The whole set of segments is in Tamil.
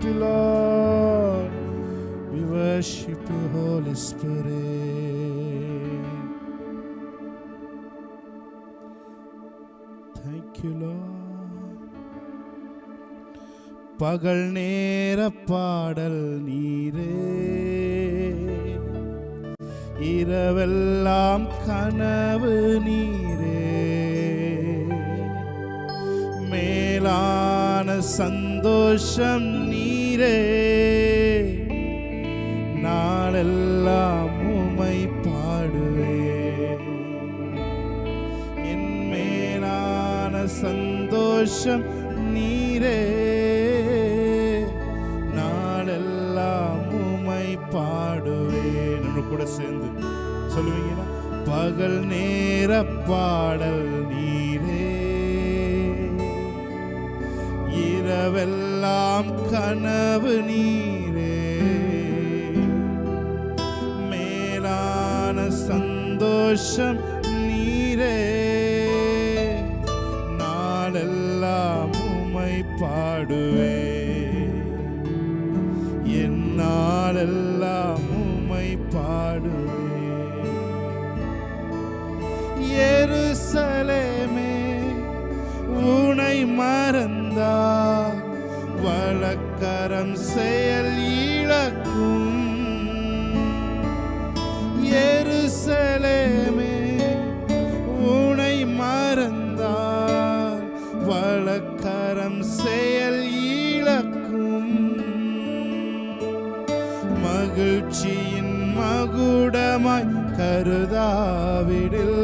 you, Lord. We worship you, Holy Spirit. Thank you, Lord. பகல் நேர பாடல் நீரே, இரவெல்லாம் கனவு நீரே, மேலான சந்தோஷம் நீரே, நாளெல்லாம் உம்மை பாடுவேன். என் மேலான சந்தோஷம் நீரே, நாளெல்லாம் உம்மை பாடுவேன். என்று கூட சேர்ந்து சொல்லுவீங்களா? பகல் நேர பாடல் நீரே, இரவெல்லாம் கனவு நீரே, மேலான சந்தோஷம் நீரே, நாளெல்லாம் உம்மை பாடுவேன். என் நாளெல்லாம் உம்மை பாடுவேன். எருசலேமே உனை மறந்தார், வலக்கரம் செயல் இழக்கும். எருசலேமே உனை மறந்தார், வலக்கரம் செயல் இழக்கும். மகிழ்ச்சியின் மகுடமாய் கருதாவிடில்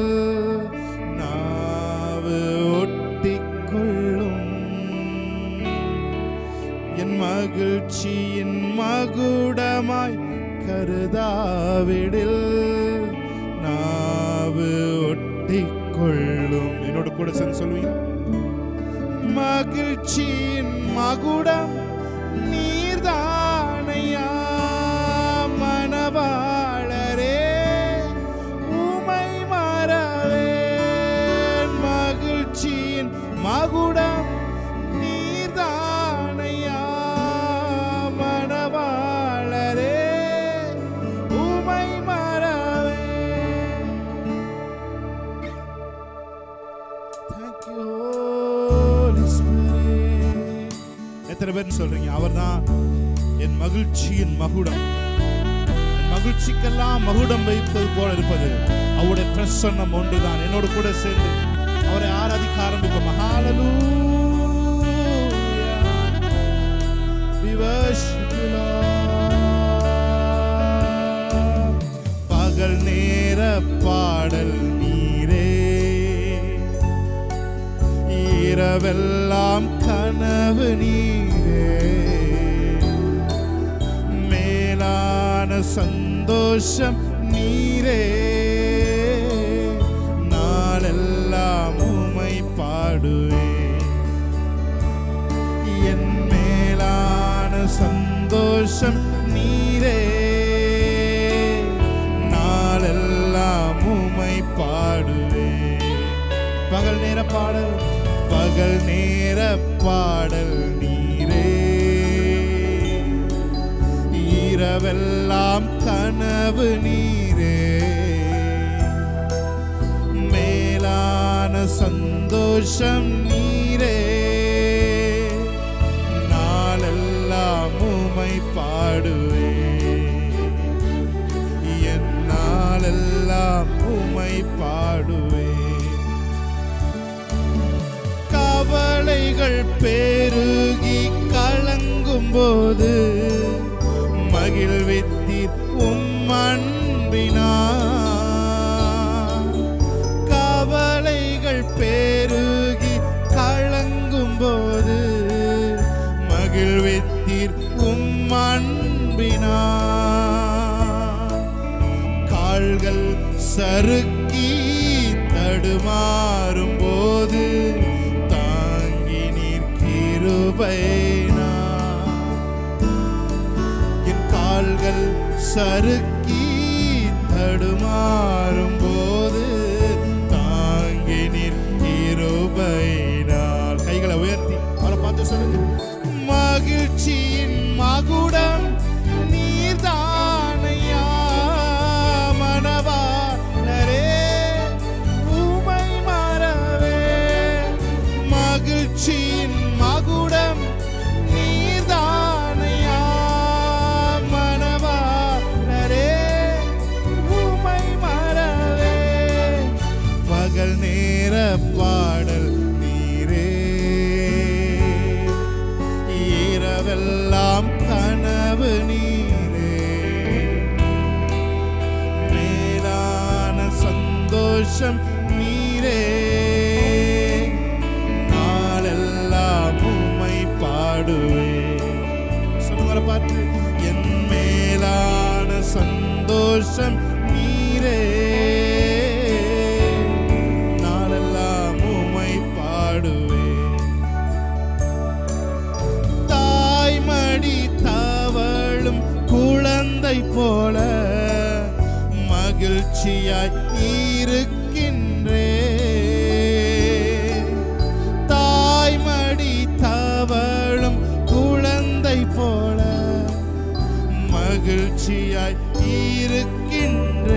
நாவு ஒட்டிக்கொள்ளும். என் மகிழ்ச்சியின் மகுடமாய் கருதாவிடில் நாவு ஒட்டிக்கொள்ளும். என்னோட கூட சேர்ந்து சொல்லுவீங்க? மகிழ்ச்சியின் மகுடம் நீர்தானையா மணவாளரே, உமை மறவேன். மகிழ்ச்சியின் மகுடம் நீர்தானையா மணவாளரே, உமை மறவேன். Thank you, Holy Spirit. எத்தனை பேர் சொல்றீங்க அவர்தான் என் மகிழ்ச்சியின் மகுடம்? மகிழ்ச்சிக்கெல்லாம் மகுடம் வைப்பது போல இருப்பது அவருடைய பிரசன்னம் ஒன்றுதான். என்னோடு கூட சேர்ந்து அவரை ஆராதிக்க ஆரம்பிப்போம். ஹல்லேலூயா, we worship you, Lord. பகல் நேர பாடல் நீரே, இரவெல்லாம் கனவு நீரே, மேலான சந்தோஷம் நீரே, நாளெல்லாம் உம்மை பாடுவேன். என் மேலான சந்தோஷம் நீரே, நாளெல்லாம் உம்மை பாடுவேன். பகல் நேர பாடல், பகல் நேர பாடல் நீரே, இரவெல்லாம் கனவு நீரே, மேலான சந்தோஷம் நீரே, நாளெல்லாம் உம்மை பாடுவேன். என் நாளெல்லாம் உம்மை பாடுவேன். கவலைகள் பெருகி கலங்கும் போது மகிழ்வித்தீர் உம் அன்பினார். கவலைகள் பெருகி கலங்கும் போது மகிழ்வித்தீர் உம் அன்பினார். கால்கள் சறுக்கி தடுமாறும் போது தாங்கி நீர் கிருபையினார். என் கால்கள் சறுக்கி தடுமாறும் போது தாங்கி நீர் கிருபையினார். கைகளை உயர்த்தி அவரை பார்த்து சொல்லுங்க. மகிழ்ச்சியின் சந்தோஷம் நீரே, நாளெல்லாம் உம்மை பாடுவேன். சொல்லுங்க பாட்டு. என் மேலான சந்தோஷம் நீரே, நாளெல்லாம் உம்மை பாடுவேன். தாய்மடி தவழும் குழந்தை போல மகிழ்ச்சியாய் இருக்கின்றேன். தாய்மடி தவழும் குழந்தை போல மகிழ்ச்சியாய் இருக்கின்றேன்.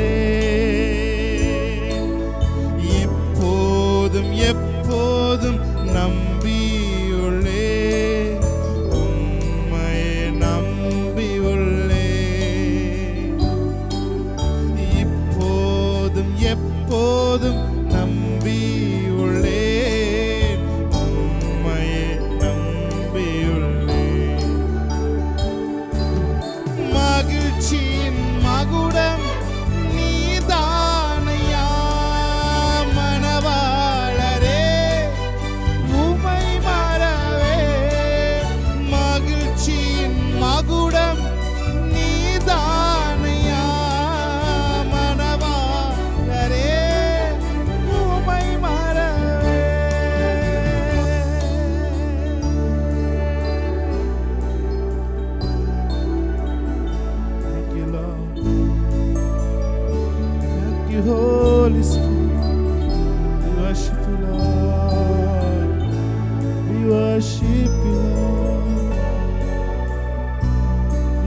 இப்போதும் எப்போதும் நம்பியுள்ளே, உம்மையே நம்பியுள்ளே. இப்போதும் எப்போதும் நம்பியுள்ளே, உம்மையே நம்பியுள்ளே. மகிழ்ச்சியின் மகுடம் நீதானையா மணவாளரே, உம்மை மறவே. மகிழ்ச்சியின் மகுடம் நீதானையா மணவாளரே, உம்மை மறவே. Thank you, Lord. Thank you, Holy Spirit. We worship you, Lord. We worship you, Lord.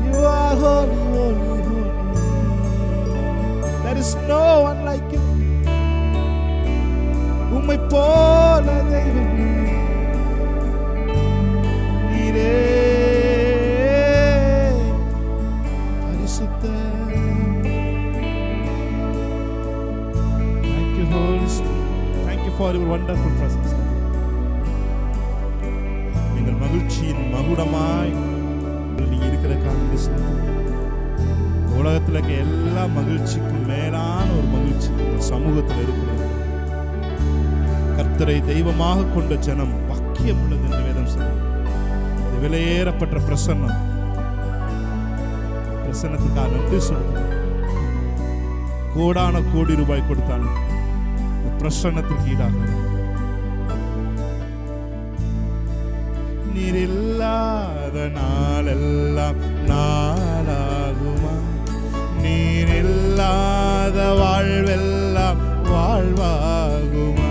You are holy, holy, holy. There is no one like you. உம்மை போல தெய்வம் நீரே, பரிசுத்தர். Thank you, Holy Spirit. Thank you for your wonderful presence. நீங்கள் மகிழ்ச்சியின் மகுடமாய் நீங்க இருக்கிற காரணம் உலகத்தில் இருக்க எல்லா மகிழ்ச்சிக்கும் மேலான ஒரு மகிழ்ச்சி இந்த சமூகத்தில் இருக்கிறது. கர்த்தரை தெய்வமாக கொண்ட ஜனம் பாக்கியம் உள்ளது என்று வேதம் சொல்லுது. இந்த விலையேறப்பட்ட பிரசன்னத்துக்காக நன்றி சொல்லுது. கோடான கோடி ரூபாய் கொடுத்தாலும் இந்த பிரசன்னத்துக்கு ஈடாக நீர் இல்லாத நாளெல்லாம் நாளாகுமா, நீர் இல்லாத வாழ்வெல்லாம் வாழ்வாகுமா,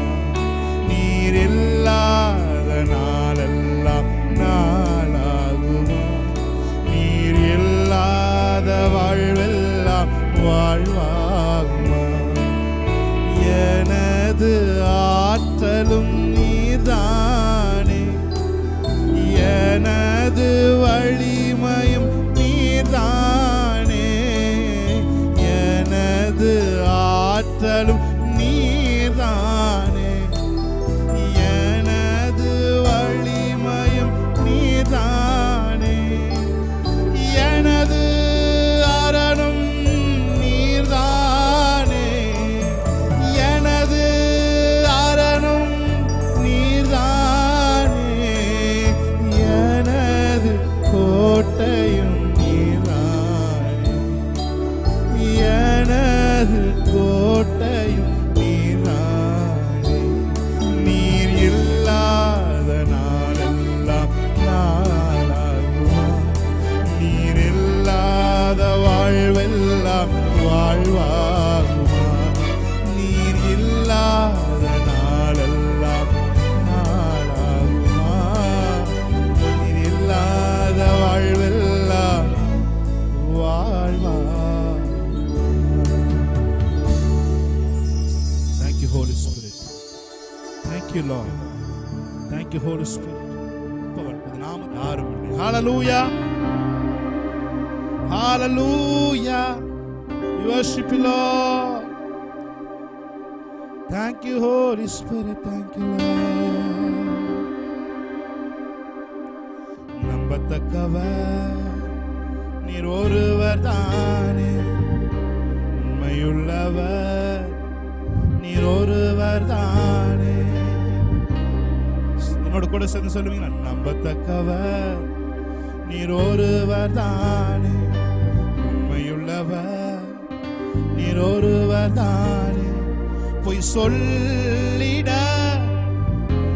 நீர் இல்லாத நாளெல்லாம் நாளாகுமா, நீர் இல்லாத வாழ்வெல்லாம் வாழ்வாகுமா. எனது ஆற்றலும் நீர்தானே, எனது வலிமையும் நீர்தானே, எனது ஆற்றலும் நீர்தானே, எனது வலிமையும் நீர்தானே, எனது அரணும் நீர்தானே, எனது அரணும் நீர்தானே, எனது கோட்டையும் நீர்தானே, எனது கோட்டையும் நீர்தானே. நீர் இல்லாத நாளெல்லாம் நாளாகுமா, நீர் இல்லாத வாழ்வெல்லாம் வாழ்வாகுமா, நீர் இல்லாத நாளெல்லாம் நாளாகுமா, நீர் இல்லாத வாழ்வெல்லாம் வாழ்வாகுமா. Thank you, Holy Spirit. Thank you, Lord. Thank you, Holy Spirit. Hallelujah. Hallelujah. We worship you, Lord. Thank you, Holy Spirit. Thank you, Lord. நம்பத்தக்கவர் நீர் ஒருவர் தானே, உண்மையுள்ளவர் நீர் ஒருவர் தானே. என்னோட கூட சேர்ந்து சொல்லுவீங்களா? நம்பத்தக்கவர் நீர் ஒருவர் தானே, உண்மையுள்ளவர் நீர் ஒருவர் தானே. பொய் சொல்லிட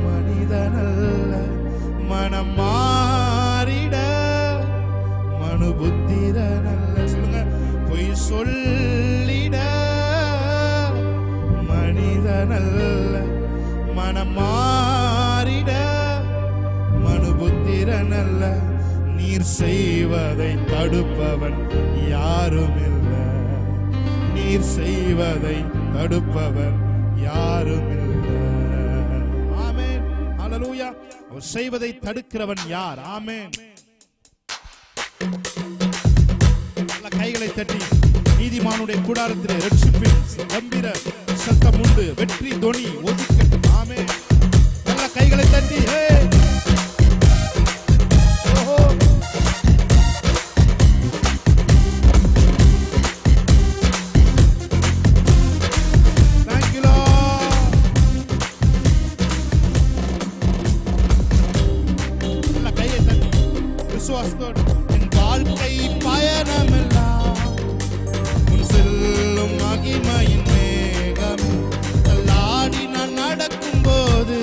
மனிதனல்ல, மனம் மாறிட மனு புத்திரனல்ல. சொல்லுங்க. பொய் சொல்லிட மனிதனல்ல, மனம் மாறிட மனு புத்திரனல்ல. நீர் செய்வதை தடுப்பவன் யாரும் இல்லை, நீர் செய்வதை தடுப்பவர் யாரும் இல்லை. ஆமென். ஹல்லேலூயா. அவர் செய்வதை தடுக்கிறவன் யார்? ஆமென். நல்ல கைகளை தட்டி நீதிமானுடைய கூடாரத்திலே ரட்சிப்பின் கம்பீர சத்தம் உண்டு, வெற்றி தொனி ஒதுக்கட்டும். ஆமென். நல்ல கைகளை தட்டி என் வாழ்க்கை பயணமெல்லாம் உன் செல்லும் மகிமையின் மேகம் தள்ளாடி நான் நடக்கும் போது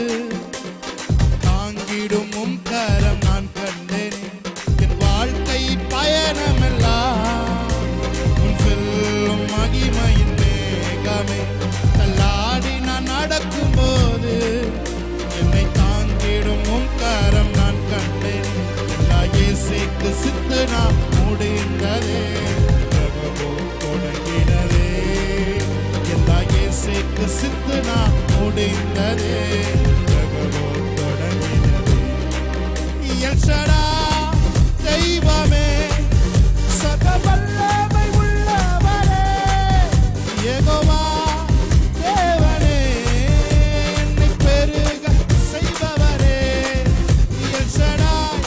தாங்கிடும் உம் கரம் நான் கண்டேன். என் வாழ்க்கை பயணமெல்லாம் உன் செல்லும் மகிமையின் மேகமே தள்ளாடி நான் நடக்கும் போது என்னை தாங்கிடும் உம் கரம் நான் கண்டேன். இயேசுக்கு சித்து நாம் முடிந்ததே, தொடங்கினதே. எல்லா இயேசுக்கு சித்து நாம் முடிந்ததே, தொடங்கினதே. எல் ஷடாய் தெய்வமே, சர்வ வல்லமை உள்ளவரே, யெகோவா தேவனே, என்னை பெருக செய்பவரே. எல் ஷடாய்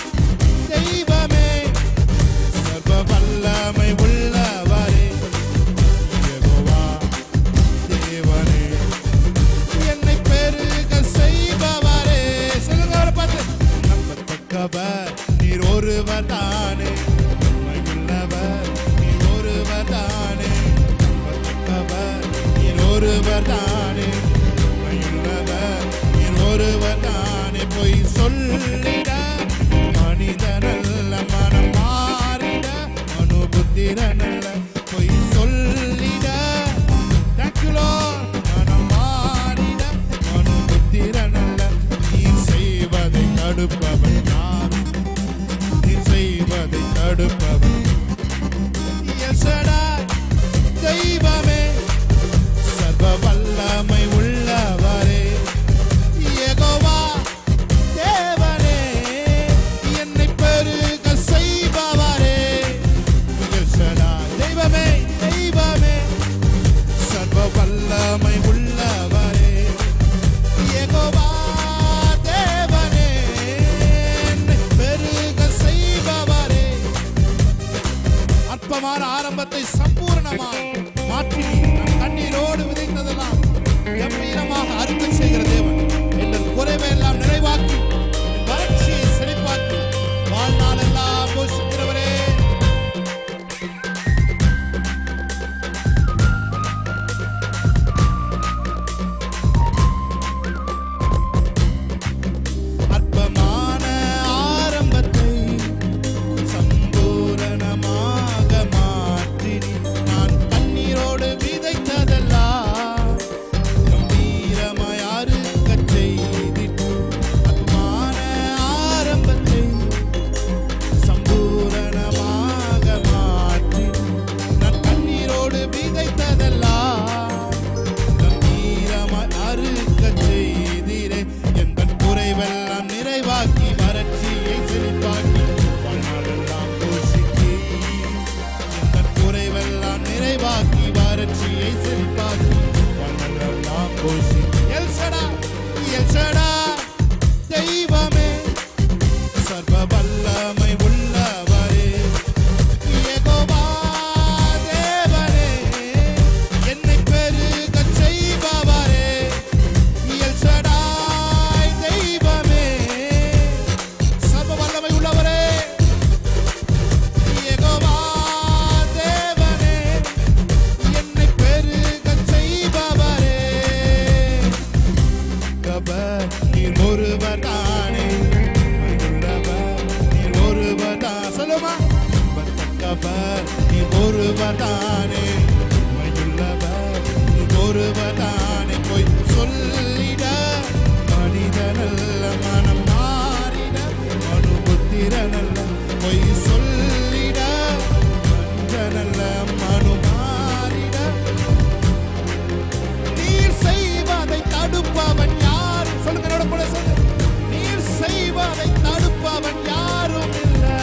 தெய்வமே, சர்வ வல்லமை உள்ளவரே, யெகோவா தேவனே, என்னை பெருக செய்பவரே. சொல்லுங்க அவரை பார்த்து. நம்பத்தக்கவர் நீர் ஒருவர் தானே, உண்மையுள்ளவர் நீர் ஒருவர் தானே. நம்பத்தக்கவர் நீர் ஒருவர் தானே, உண்மையுள்ளவர் நீர் ஒருவர் தானே. பொய் சொல்லிட மனிதனல்ல, மனம் மாறிட மனு புத்திரனல்ல. பொய் சொல்லிட மனம் மாறிட மனு புத்திரனல்ல. நீ செய்வதை தடுப்பவன் யார்? நீ செய்வதை தடுப்பவன் எல் ஷடாய் தெய்வமே, சர்வ வல்லமை உள்ளவரே, யெகோவா தேவனே, என்னை பெருக செய்பவரே. எல் ஷடாய் தெய்வமே, தெய்வமே, சர்வ வல்லமை உள்ளவரே, யெகோவா தேவனே, என்னை பெருக செய்பவரே. அற்பமான ஆரம்பத்தை சம்பூர்ணமாக மாற்றி நம் கண்ணீரோடு விதைத்ததெல்லாம் கம்பீரமாக அறுக்க செய்கிற தேவன். எங்கள் குறைவை எல்லாம் நிறைவாக்கி வறட்சியை செழிப்பாக்கி வாழ்நாள் எல்லாம் போஷிக்கிறவரே. அற்பமான ஆரம்பத்தை சம்பூரணமாக மாற்றி நான் கண்ணீரோடு விதைத்ததெல்லாம் கம்பீரமாய் அறுக்கச் செய்திட்டு. அற்பமான ஆரம்பத்தை சம்பூரணமாக மாற்றி நான் கண்ணீரோடு விதைத்ததெல்லாம் கம்பீரமாய் அறுக்கச் செய்தீரே. எங்கள் குறைவெல்லாம் நிறைவாக்கி வறட்சியை செழிப்பாக்கி வாழ்நாளெல்லாம் போஷித்தி. எங்கள் குறைவெல்லாம் நிறைவாக்கி வறட்சியை செழிப்பாக்கி வாழ்நாளெல்லாம் போஷித்தி. எல் ஷடாய், எல் ஷடாய் தெய்வமே, சர்வ வல்லமை உள்ளவரே, யெகோவா தேவனே, என்னை பெருக செய்பவரே. ஒருவதானே பொய் சொல்லிட மனிதனல்ல மனம் மாறிட மனுபுத்திரனல்ல பொய் சொல்லிட மனிதனல்ல மனு மாறிட நீர் செய்வதை தடுப்பவன் யார்? சொல்லுங்க, என்னோட கூட சொல்லுங்க. நீர் செய்வதை தடுப்பவன் யாரும் இல்லை.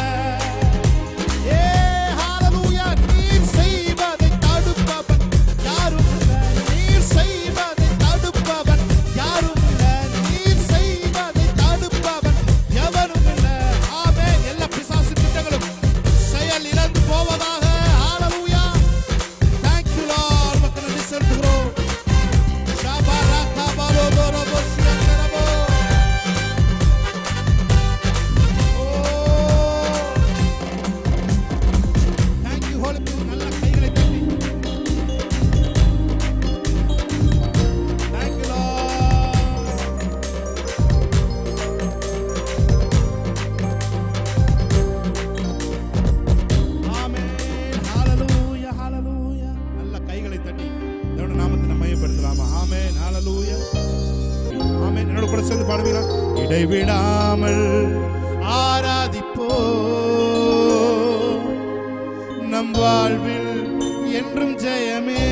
இடைவிடாமல் ஆராதிப்போ நம் வாழ்வில் என்றும் ஜெயமே.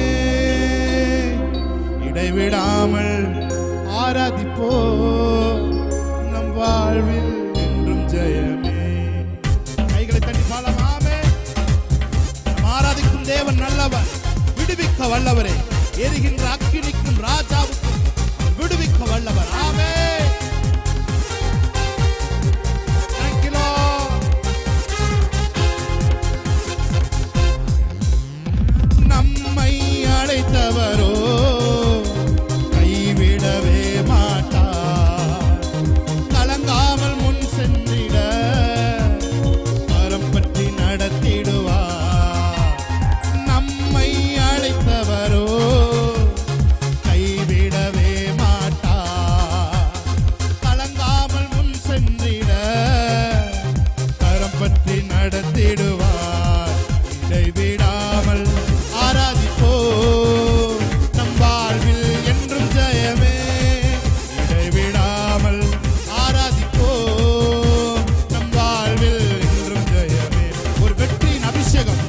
இடைவிடாமல் ஆராதிப்போ நம் வாழ்வில் என்றும் ஜெயமே. கைகளை தட்டி பாடலாம். ஆமென். ஆராதிக்கும் தேவன் நல்லவர், விடுவிக்க வல்லவரே. எரிகின்ற அக்கினிக்கும் ராஜாவுக்கும் விடுவிக்க வல்லவர். ஆமென். நம்மை அழைத்தவரோ கைவிடவே மாட்டார். கலங்காமல் முன் சென்றிட கரம் பற்றி நடத்திடுவார். நம்மை அழைத்தவரோ கைவிடவே மாட்டார். கலங்காமல் முன் சென்றிட கரம் பற்றி நடத்திடுவார். இடைவிடாமல் ஆராதிப்போ நம் வாழ்வில் என்றும் ஜெயமே. இடைவிடாமல் ஆராதிப்போ நம் வாழ்வில் என்றும் ஜெயமே. ஒரு வெற்றியின் அபிஷேகம்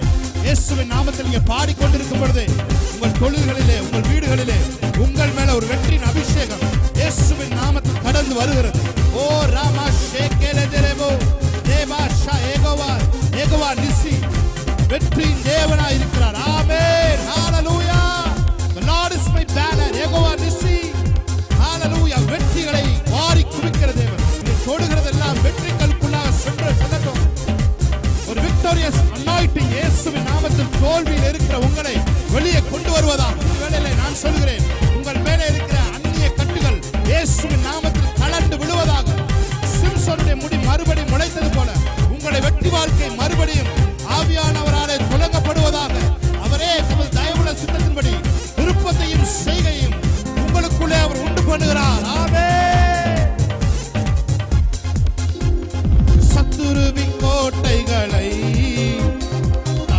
இயேசுவின் நாமத்தில் நீங்க பாடிக்கொண்டிருக்கும் பொழுது உங்கள் தொழில்களிலே, உங்கள் வீடுகளிலே உங்கள் மேல ஒரு வெற்றியின் அபிஷேகம் இயேசுவின் நாமத்தில் கடந்து வருகிறது. ஓ ராமா ஷேகேலெதெரேபோ தேவாஷா ஏகோவா ஏகோவா நிசி வெற்றியின் தேவனாய் இருக்கிறார். ஆமென். ஹalleluya. The Lord is my banner. Jehovah நிசி. ஹalleluya. வெற்றிகளை வாரி குவிக்கிற தேவன். நீ தொடுகிறதெல்லாம் வெற்றிகளுக்குள்ளாக செல்லட்டும். ஒரு victorious anointing இயேசுவின் நாமத்தில் தோல்வியில் இருக்கிற உங்களை வெளியே கொண்டு வருவதாக இந்த வேளையிலே நான் சொல்கிறேன். உங்கள் மேலே இருக்கிற அந்நிய கட்டுகள் இயேசுவின் நாமத்தில் கலந்து விழுவதாக. சிம்சோனுடைய முடி மறுபடியும் முளைத்தது போல உங்களை வெற்றி வாழ்க்கை மறுபடியும் ஆவியானவராலே தொடங்கப்படுவதாக. அவரே தமது தயவுள்ள சித்தத்தின்படி விருப்பத்தையும் செய்கையும் உங்களுக்குள்ளே அவர் உண்டு பண்ணுகிறார். ஆமென். சத்துருவின் கோட்டைகளை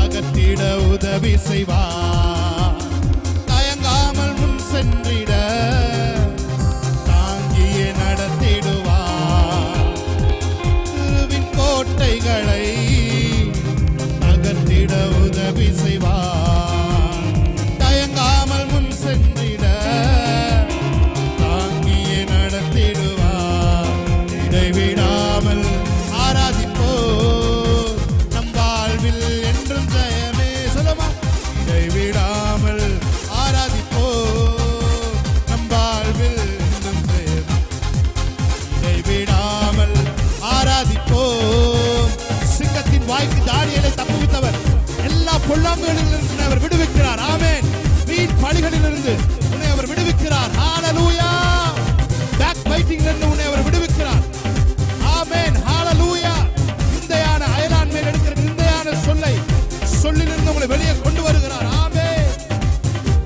அகற்றிட உதவி செய்வார். தயங்காமல் முன் சென்றிட தாங்கியே நடத்திடுவார். திருவின் கோட்டைகளை அகற்றிட உதவி செய்வார். தயங்காமல் முன் சென்றிட தாங்கியே நடத்திடுவார். இடைவிடாமல் ஆராதிப்போ நம் வாழ்வில் என்றும் ஜெயமே. சொல்லுமா. இடைவிடாமல் ஆராதிப்போ நம் வாழ்வில் என்றும் ஜெயமே. இடைவிடாமல் ஆராதிப்போ. சிங்கத்தின் வாய்க்கு தானியேலை தப்புவித்தவர் எல்லா பொல்லாங்குகளிலிருந்து அவர் விடுவிக்கிறார். ஆமென். வீண் பழிகளிலிருந்து உன்னை அவர் விடுவிக்கிறார். ஹalleluya. பேக் பைட்டிங்கிலிருந்து உன்னை அவர் விடுவிக்கிறார். ஆமென். ஹalleluya. நிந்தையான அயலான் மேல் எடுக்கிற நிந்தையான சொல்லிலிருந்து உங்களை வெளியே கொண்டு வருகிறார். ஆமென்.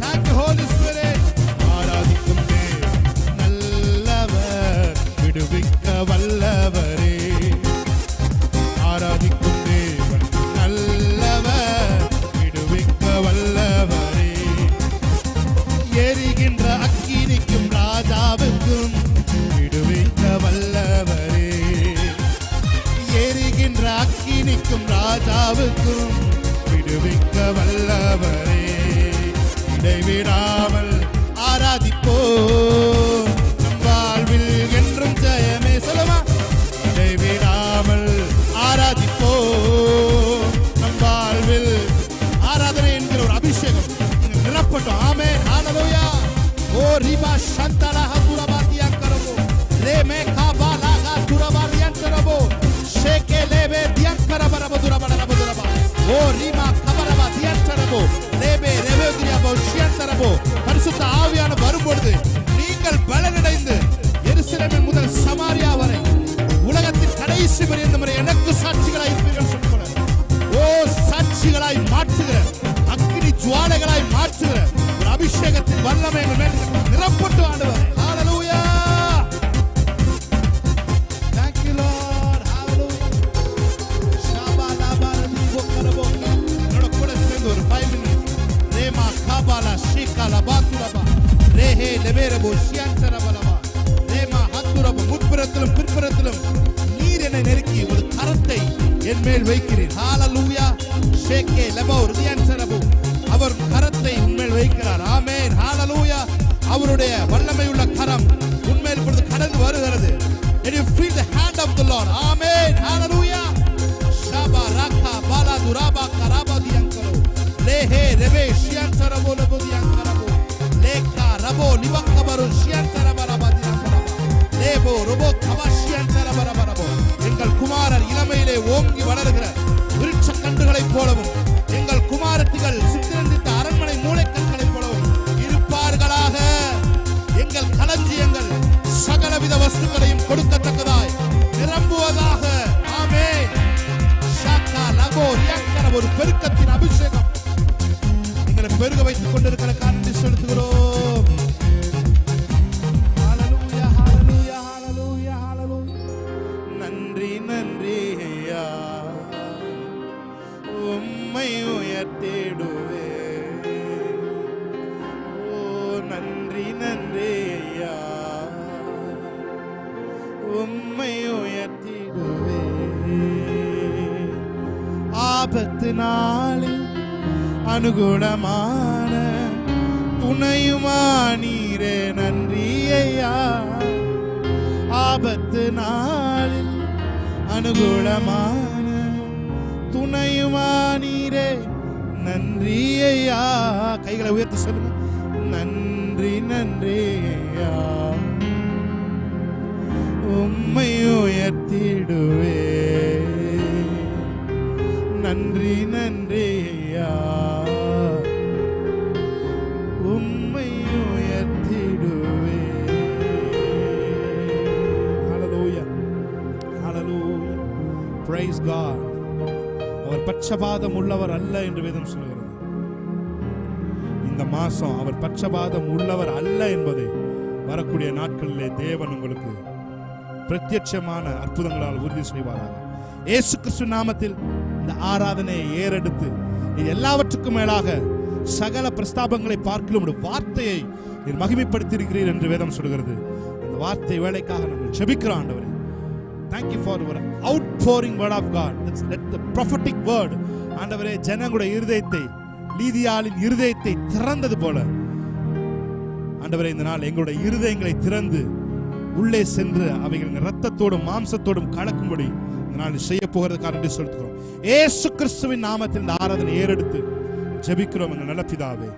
Thank you Holy Spirit. ஆராதிக்கும் நல்லவர், விடுவிக்க வல்லவரே. ஆராதிக்கும் தேவன் நல்லவர், விடுவிக்க வல்லவரே. அக்கினிக்கும் ராஜாவுக்கும் விடுவிக்க வல்லவரே. எரிகின்ற அக்கினிக்கும் ராஜாவுக்கும் விடுவிக்க வல்லவரே. இடைவிடாமல் ஆராதிப்போம், நம் வாழ்வில் என்றும் ஜெயமே. சொல்லுமா, இடைவிடாமல் ஆராதிப்போம், நம் வாழ்வில் ஆராதனை என்கிற ஒரு அபிஷேகம் நிரப்பட்டும். ஆமென், ஹல்லேலூயா. ஓ ரிபா சந்தலா ஹதுரபாதியா கரபோ ரேமே காபாலா ஹதுரபாதியா கரபோ ஷேகேலேவே தியா கரபரப துரபரப துரபா ஓ ரிமா கபரபா தியா கரபோ லேபே ரெவேதியாபோ ஷியந்தரபோ. பரிசுத்த ஆவியானவர் வரும்பொழுது நீங்கள் பலனடைந்து எருசலேமின் முதல் சமாரியா வரை உலகத்தின் கடைசி பரியந்தம் வரை எனக்கு சாட்சிகளாய் இருப்பீர்கள் சொல்லுகிறார். ஓ சாட்சிகளாய் மாற்றுகிற அக்கினி ஜுவாலைகளாய் மாற்றுகிற ஒரு அபிஷேகத்தின் வல்லமை நிரப்பட்டு ஆண்டவர். ஹல்லேலூயா. Thank you Lord. Hallelujah. ஷாபாலாபாரதி போக்கரபோ. என்னோட கூட சேர்ந்து ஒரு 5 minutes. ரேமா காபாலா ஷீகாலா பாத்துரபா ரேஹே லெபேரபோ ஷியாந்தரபலபா ரேமா ஹத்துரபோ. முற்புறத்திலும் பிற்புறத்திலும் நீர் என்னை நெருக்கி ஒரு கரத்தை என் மேல் வைக்கிறீர். ஹல்லேலூயா. ஷேகே லெபோ ரியான்சரபோ. அவர் கரத்தை உன்மேல் வைக்கிறார். ஆமென், ஹல்லேலூயா. அவருடைய வல்லமையுள்ள கரம் உன்மேல் இப்பொழுது கடந்து வருகிறது. And you feel the hand of the Lord. ஆமென், ஹல்லேலூயா. ஷாபா ராகா பாலா துராபா கராபா தியங்கரோ லேஹே ரெவே ஷியாந்தரபோ லபோ தியங்கரபோ லேகா ரபோ நிவக்கபரோ ஷியாந்தரபரபா தியங்கரபோ லேபோ ரபோ கவாஷியாந்தரபரபரபோ. எங்கள் குமாரர் இளமையிலே ஓங்கி வளருகிற விருட்ச கன்றுகளைப் போலவும் எங்கள் குமாரத்திகள் சித்திரந்தித்த அரண்மனை மூளைக்கற்களைப் போலவும் இருப்பார்களாக. எங்கள் களஞ்சியங்கள் சகலவித வஸ்துக்களையும் கொடுக்கத்தக்கதாய் நிரம்புவதாக. ஆமென். ஷாக்கா லகோ ரியாக்கர. ஒரு பெருக்கத்தின் அபிஷேகம் எங்களை பெருக வைத்துக் கொண்டிருக்கிற காரணத்தை செலுத்துகிறோம். ஹல்லேலூயா, ஹல்லேலூயா, ஹல்லேலூயா, ஹல்லேலூயா. நன்றி நன்றி ஐயா, உம்மை உயர்த்திடுவே. ஓ நன்றி நன்றி ஐயா, உம்மை உயர்த்திடுவே. ஆபத்து நாளில் அனுகூலமான துணையுமா நீரே நன்றி ஐயா. ஆபத்து நாளில் அனுகூலமான துணையுமா நீரே நன்றி ஐயா. கைகளை உயர்த்தி சொல்லுங்க. நன்றி நன்றி ஐயா, உம்மை உயர்த்திடுவே. நன்றி நன்றி ஐயா, உம்மை உயர்த்திடுவே. ஹல்லேலூயா, ஹல்லேலூயா. Praise God. அவர் பட்சபாதம் உள்ளவர் அல்ல என்று வேதம் சொல்கிறது. இந்த மாசம் அவர் பட்சபாதம் உள்ளவர் அல்ல என்பதை வரக்கூடிய நாட்களிலே தேவன் உங்களுக்கு பிரத்யட்சமான அற்புதங்களால் உறுதி செய்வாராக. இயேசு கிறிஸ்து நாமத்தில் இந்த ஆராதனையை ஏறெடுத்து எல்லாவற்றுக்கும் மேலாக சகல பிரஸ்தாபங்களை பார்க்கலும் ஒரு வார்த்தையை நீர் மகிமைப்படுத்தி இருக்கிறீர் என்று வேதம் சொல்கிறது. அந்த வார்த்தை வேலைக்காக நாங்கள் ஜெபிக்கிறோம் ஆண்டவரே. Thank you for your outpouring word of God. Let the prophetic word ஆண்டவரே ஜனங்களுடைய இருதயத்தை, லீதியாளின் இருதயத்தை திறந்தது போல ஆண்டவரே இந்த நாள் எங்களுடைய இருதயங்களை திறந்து உள்ளே சென்று அவைகளின் இரத்தத்தோடும் மாம்சத்தோடும் கலக்கும்படி இந்த நாள் செய்ய போகிறதுக்காக சொல்லுகிறோம். இயேசு கிறிஸ்துவின் நாமத்தில் இந்த ஆராதனை ஏறெடுத்து ஜெபிக்கிறோம் எங்கள் நல்ல பிதாவே.